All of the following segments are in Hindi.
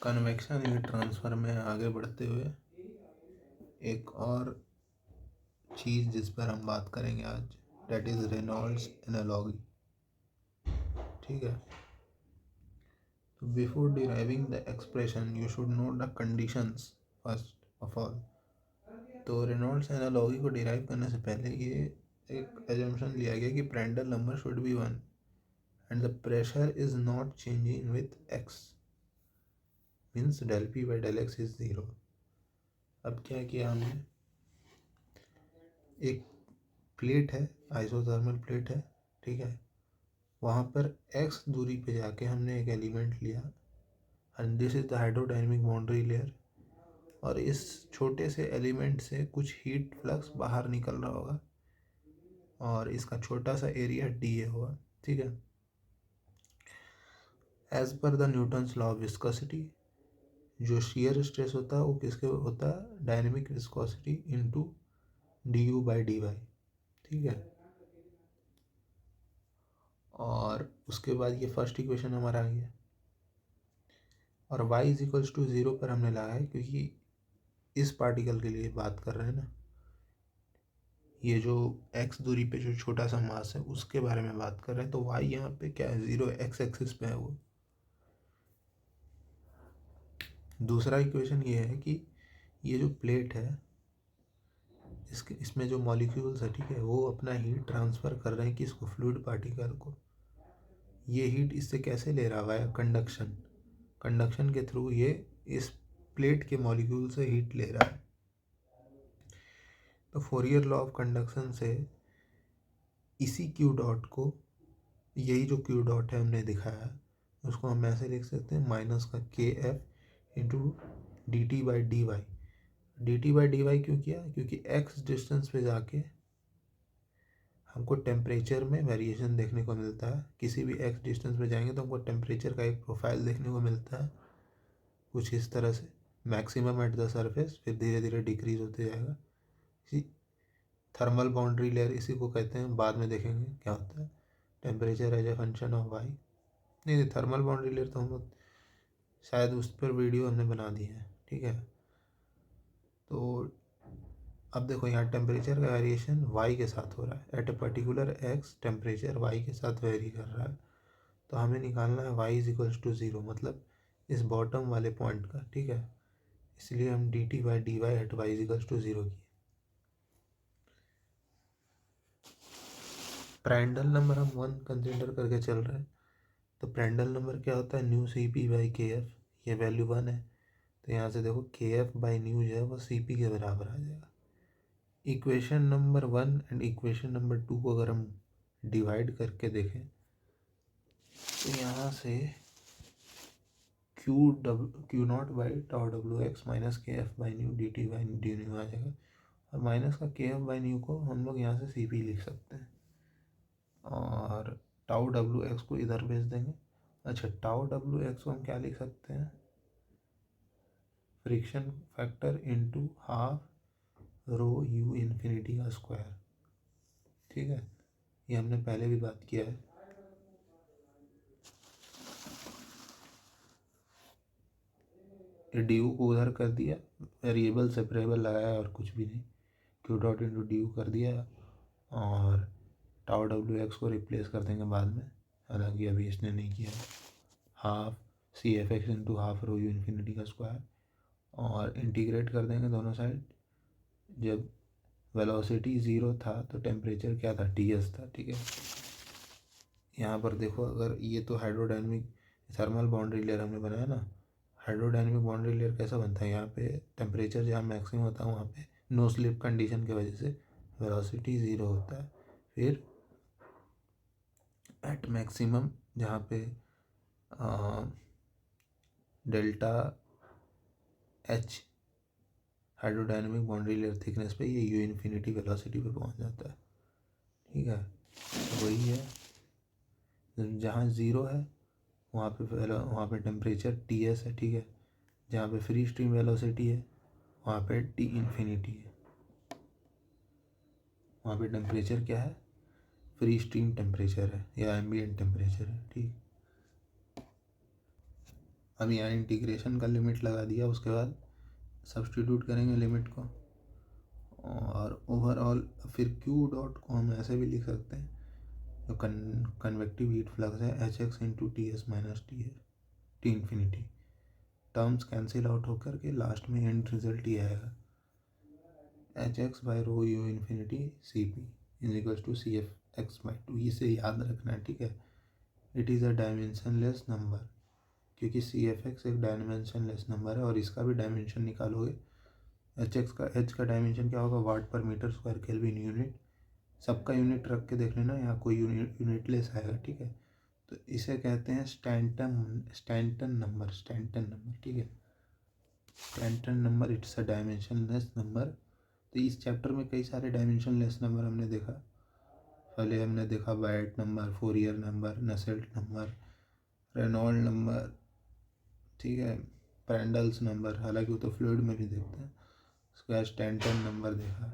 कन्वेक्शन हीट ट्रांसफ़र में आगे बढ़ते हुए एक और चीज़ जिस पर हम बात करेंगे आज, डेट इज़ रेनॉल्ड्स एनालॉजी। ठीक है, तो before deriving the expression you should know the conditions first of all. तो रेनॉल्ड्स एनालॉजी को डिराइव करने से पहले ये एक एजम्पशन लिया गया कि Prandtl number should be 1 and the pressure is not changing with x, means del P by del X is 0। अब क्या किया हमने, एक प्लेट है, आइसोथर्मल प्लेट है, ठीक है, वहाँ पर x दूरी पे जाके हमने एक एलिमेंट लिया and this is the hydrodynamic boundary layer, और इस छोटे से एलिमेंट से कुछ हीट फ्लक्स बाहर निकल रहा होगा और इसका छोटा सा एरिया dA होगा। ठीक है, as per the Newton's law of viscosity, जो शियर स्ट्रेस होता है वो किसके होता है, dynamic viscosity into du by dy। ठीक है, और उसके बाद ये फर्स्ट इक्वेशन हमारा आ गया, और y इज इक्वल्स टू 0 पर हमने लगाया क्योंकि इस पार्टिकल के लिए बात कर रहे हैं ना, ये जो x दूरी पे जो छोटा सा मास है उसके बारे में बात कर रहे हैं, तो y यहाँ पे क्या है, 0 x एक्सिस पे है वो। दूसरा इक्वेशन ये है कि ये जो प्लेट है इसमें जो मॉलिक्यूल्स है, ठीक है, वो अपना हीट ट्रांसफ़र कर रहे हैं किसको, फ्लूइड पार्टिकल को। ये हीट इससे कैसे ले रहा है, कंडक्शन के थ्रू ये इस प्लेट के मॉलिक्यूल से हीट ले रहा है। तो फोरियर लॉ ऑफ कंडक्शन से इसी क्यू डॉट को, यही जो क्यू डॉट है हमने दिखाया, उसको हम ऐसे लिख सकते हैं माइनस का K F into D T by D Y. D T by D Y क्यों किया, क्योंकि एक्स डिस्टेंस पे जाके हमको टेम्परेचर में वेरिएशन देखने को मिलता है। किसी भी एक्स डिस्टेंस पे जाएंगे तो हमको टेम्परेचर का एक प्रोफाइल देखने को मिलता है कुछ इस तरह से, मैक्सिमम एट द सरफेस, फिर धीरे धीरे डिक्रीज होते जाएगा। इसी थर्मल बाउंड्री लेयर इसी को कहते हैं, बाद में देखेंगे क्या होता है, temperature as a function of Y. नहीं, थर्मल बाउंड्री लेयर तो हम लोग शायद उस पर वीडियो हमने बना दी है। ठीक है, तो अब देखो यहाँ टेम्परेचर का वेरिएशन वाई के साथ हो रहा है, at a particular X temperature Y के साथ वेरी कर रहा है, तो हमें निकालना है वाई इज इक्वल्स टू 0, मतलब इस बॉटम वाले पॉइंट का। ठीक है, इसलिए हम D T by D Y at Y is equals to 0 किए। प्रांड्टल नंबर हम 1 कंसिडर करके चल रहे हैं, तो प्रांड्टल नंबर क्या होता है, new C P by K F, ये वैल्यू 1 है, तो यहाँ से देखो के एफ बाई न्यू जो है वो सी पी के बराबर आ जाएगा। Equation number 1 and equation number 2 को अगर हम डिवाइड करके देखें तो यहाँ से Q naught by tau W X minus K F by nu D T by D nu आ जाएगा, और माइनस का के एफ बाई न्यू को हम लोग यहाँ से सी पी लिख सकते हैं, और टाउ डब्ल्यू एक्स को इधर भेज देंगे। अच्छा, टाउ डब्ल्यू एक्स को हम क्या लिख सकते हैं, friction factor into half rho U infinity का स्क्वायर। ठीक है, ये हमने पहले भी बात किया है। डी यू को उधर कर दिया, वेरिएबल सेपरेबल लगाया और कुछ भी नहीं, Q dot into D U कर दिया, और टाउ डब्ल्यू एक्स को रिप्लेस कर देंगे बाद में, हालांकि अभी इसने नहीं किया, half C F X into half rho U infinity का स्क्वायर, और इंटीग्रेट कर देंगे दोनों साइड। जब वेलोसिटी 0 था तो टेम्परेचर क्या था, टी एस था। ठीक है, यहाँ पर देखो, अगर ये तो हाइड्रोडायनेमिक थर्मल बाउंड्री लेयर हमने बनाया ना, हाइड्रोडायनेमिक बाउंड्री लेयर कैसा बनता है, यहाँ पे टेम्परेचर जहाँ मैक्सिमम होता है वहाँ पे नो स्लिप कंडीशन की वजह से वेलोसिटी 0 होता है, फिर एट मैक्सिमम जहाँ पे delta H hydrodynamic boundary layer thickness पे ये यू इन्फिनिटी वेलोसिटी पे पहुँच जाता है। ठीक है, वही है, जहाँ 0 है वहाँ पे टेम्परेचर टी एस है। ठीक है, जहाँ पे फ्री स्ट्रीम वेलोसिटी है वहाँ पे टी इन्फिनिटी है, वहाँ पे टेम्परेचर क्या है, फ्री स्ट्रीम टेम्परेचर है या एम्बिएंट टेम्परेचर है। ठीक, अब यहाँ इंटीग्रेशन का लिमिट लगा दिया, उसके बाद सब्स्टिट्यूट करेंगे लिमिट को, और ओवरऑल फिर क्यू डॉट को हम ऐसे भी लिख सकते हैं, जो कन्वेक्टिव हीट फ्लक्स है H X into T S minus T है T infinity. Terms cancel out होकर के लास्ट में एंड रिजल्ट ये आएगा, H X by rho U infinity C P is equal to C F X by two. इसे याद रखना है, ठीक है। It is a dimensionless number, क्योंकि सी एफ एक्स एक डायमेंशनलेस नंबर है, और इसका भी डायमेंशन निकालोगे, एच का डायमेंशन क्या होगा, वाट पर मीटर स्क्वायर केल्विन यूनिट। सबका यूनिट रख के देख लेना, यहाँ कोई यूनिटलेस आएगा, ठीक है। तो इसे कहते हैं स्टैंटन नंबर, ठीक है। Stanton number, it's a dimensionless number. तो इस चैप्टर में कई सारे डायमेंशनलेस नंबर हमने देखा। पहले हमने देखा वाइट number, Fourier number, Nusselt number, Reynold number, ठीक है, प्रैंडल्स नंबर, हालांकि वो तो फ्लूइड में भी देखते हैं। उसके बाद स्टैंटन नंबर देखा,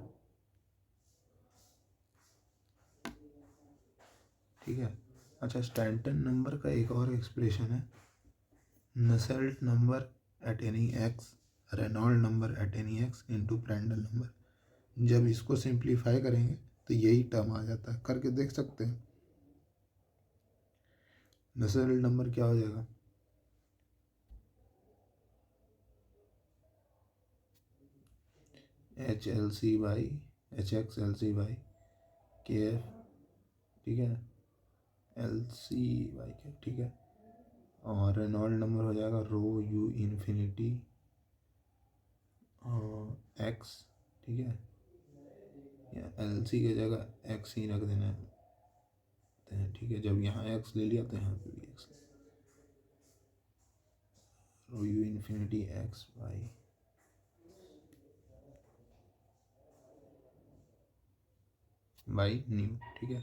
ठीक है। अच्छा, स्टैंटन नंबर का एक और एक्सप्रेशन है, Nusselt number at any X, Reynolds number at any X into Prandtl number. जब इसको सिंप्लीफाई करेंगे तो यही टर्म आ जाता है, करके देख सकते हैं। नसेल्ट नंबर क्या हो जाएगा, H L C by H X L C by K F, ठीक है, एल सी बाई के, ठीक है। और रेनॉल्ड नंबर हो जाएगा रो यू इन्फिनिटी एक्स, ठीक है, या एल सी की जगह एक्स ही रख देना है, ठीक है। जब यहाँ एक्स ले लिया तो यहाँ पे भी X, rho U infinity X by nu, ठीक है।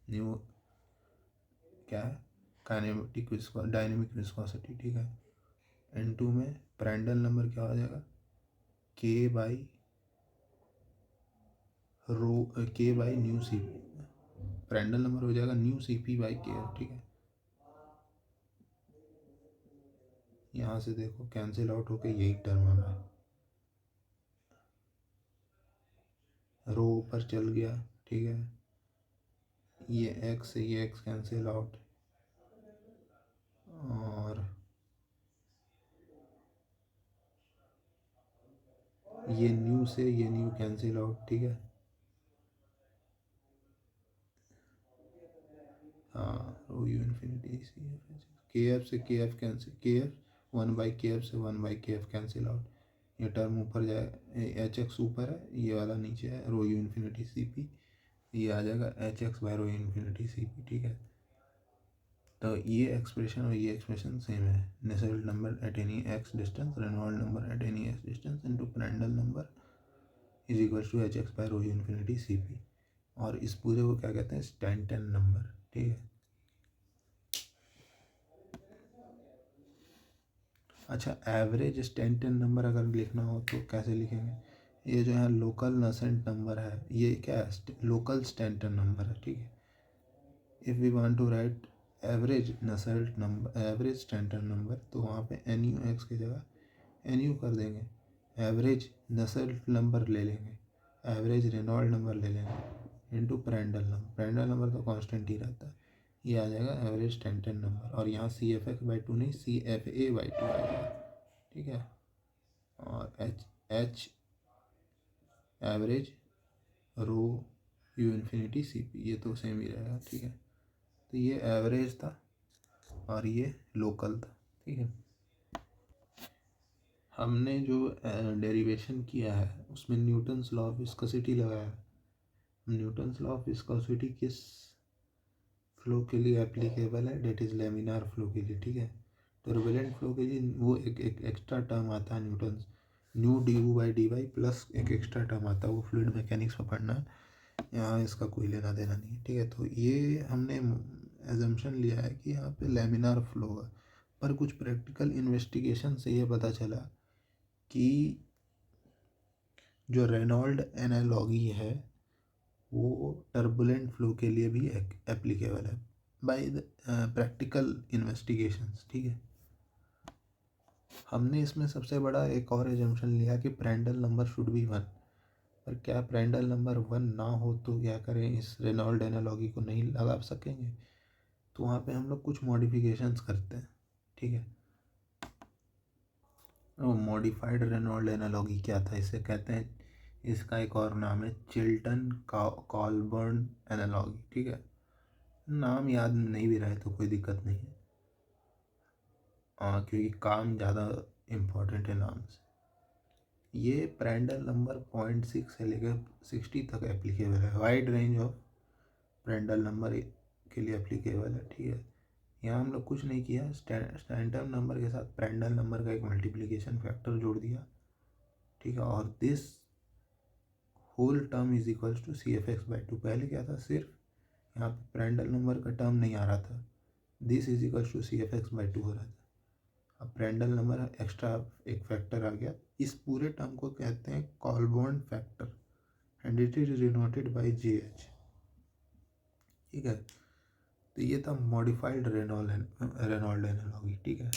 न्यू क्या है, काइनेमेटिक डायनेमिक विस्कोसिटी, ठीक है। N2 में प्रैंडल नंबर क्या हो जाएगा, K by nu C P. Prandtl number हो जाएगा nu C P by K F, ठीक है। यहाँ से देखो कैंसिल आउट होके यही टर्म आ रहा है, रो ऊपर चल गया, ठीक है। ये एक्स से ये एक्स कैंसिल आउट, और ये न्यू से ये न्यू कैंसिल आउट, ठीक है। हाँ, रो यू इन्फिनिटी सी एफ, के एफ से के एफ कैंसिल, के F one by K F से one by K F cancel out. ये टर्म ऊपर जाए, एच एक्स ऊपर है, ये वाला नीचे है, rho U infinity C P, ये आ जाएगा H X by rho U infinity C P, ठीक है। तो ये एक्सप्रेशन और ये एक्सप्रेशन सेम है, Nusselt number at any X distance, Reynolds number at any X distance into Prandtl number is equal to H X by rho U infinity C P. और इस पूरे को क्या कहते हैं, स्टैंटन नंबर, ठीक है। अच्छा, एवरेज स्टैंटन नंबर अगर लिखना हो तो कैसे लिखेंगे, ये जो है लोकल नसेल्ट नंबर है, ये क्या है, लोकल स्टैंटन नंबर है, ठीक है। If we want to write average Nusselt number, average Stanton number, तो वहाँ पे एन यू एक्स की जगह एन यू कर देंगे, एवरेज नसेल्ट नंबर ले लेंगे, एवरेज रेनॉल्ड नंबर ले लेंगे इनटू प्रैंडल नंबर तो कांस्टेंट ही रहता है, ये आ जाएगा एवरेज स्टैंटन नंबर। और यहाँ C F X by two नहीं, C F A by two आएगा, ठीक है। और H H average rho U infinity C P, ये तो सेम ही रहेगा, ठीक है। तो ये एवरेज था और ये लोकल था, ठीक है। हमने जो डेरिवेशन किया है उसमें न्यूटन्स लॉ ऑफ विस्कोसिटी लगाया है। न्यूटन्स लॉ ऑफ विस्कोसिटी किस फ्लो के लिए एप्लीकेबल है, डेट इज़ लेमिनार फ्लो के लिए, ठीक है। टर्बुलेंट फ्लो के लिए वो एक एक्स्ट्रा टर्म आता है Newton's, nu D U by D Y plus एक एक्स्ट्रा टर्म आता है, वो फ्लूइड मैकेनिक्स में पढ़ना है, यहाँ इसका कोई लेना देना नहीं है, ठीक है। तो ये हमने एजम्पशन लिया है कि यहाँ पे लेमिनार फ्लो होगा, पर कुछ प्रैक्टिकल इन्वेस्टिगेशन से ये पता चला कि जो रेनॉल्ड एनालॉगी है वो टर्बुलेंट फ्लो के लिए भी एप्लीकेबल है बाय द प्रैक्टिकल इन्वेस्टिगेशंस, ठीक है। हमने इसमें सबसे बड़ा एक और एजम्पशन लिया कि प्रांड्टल नंबर शुड बी 1, पर क्या प्रांड्टल नंबर 1 ना हो तो क्या करें, इस रेनॉल्ड एनालॉगी को नहीं लगा सकेंगे, तो वहाँ पे हम लोग कुछ मॉडिफिकेशंस करते हैं, ठीक है। वो मॉडिफाइड रेनॉल्ड एनालॉगी क्या था, इसे कहते हैं, इसका एक और नाम है चिल्टन कॉलबर्न एनालॉगी, ठीक है। नाम याद नहीं भी रहे तो कोई दिक्कत नहीं है, क्योंकि काम ज़्यादा इम्पोर्टेंट है नाम से। ये प्रांड्टल नंबर 0.6 से लेकर 60 तक एप्लीकेबल है, wide range of Prandtl number के लिए एप्लीकेबल है, ठीक है। यहाँ हम लोग कुछ नहीं किया, स्टैंडर्ड नंबर के साथ प्रांड्टल नंबर का एक मल्टीप्लिकेशन फैक्टर जोड़ दिया, ठीक है। और this whole term is equals to CF(x/2). पहले क्या था, सिर्फ यहाँ पे प्रांड्टल नंबर का टर्म नहीं आ रहा था, this is equals to CF(x/2) हो रहा था। अब प्रांड्टल नंबर एक्स्ट्रा एक फैक्टर आ गया, इस पूरे टर्म को कहते हैं Colburn factor and it is denoted by JH, ठीक है। तो ये था मॉडिफाइड रेनॉल्ड एनालॉगी, ठीक है।